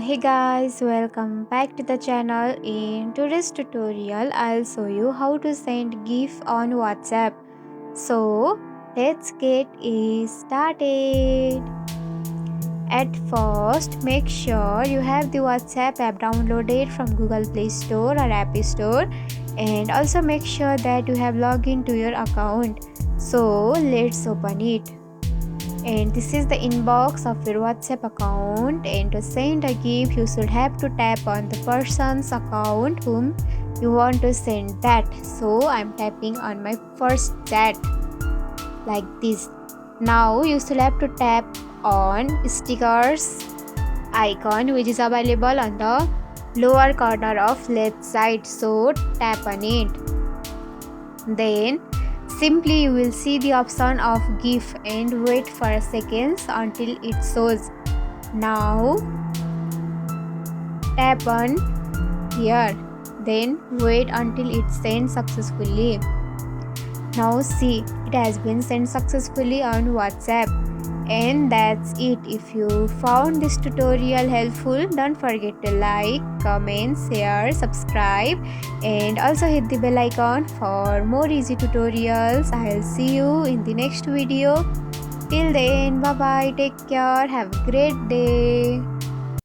Hey guys, welcome back to the channel. In today's tutorial I'll show you how to send GIF on WhatsApp. So let's get it started. At first, make sure you have the WhatsApp app downloaded from Google Play Store or App Store, and also make sure that you have logged into your account. So let's open it. And this is the inbox of your WhatsApp account, and to send a GIF you should have to tap on the person's account whom you want to send that. So I'm tapping on my first chat like this. Now you should have to tap on stickers icon which is available on the lower corner of left side, so tap on it. Then simply you will see the option of GIF and wait for a second until it shows. Now tap on here, then wait until it sends successfully. Now see, it has been sent successfully on WhatsApp. And that's it. If you found this tutorial helpful, don't forget to like, comment, share, subscribe, and also hit the bell icon for more easy tutorials. I'll see you in the next video. Till then, bye bye, take care, have a great day.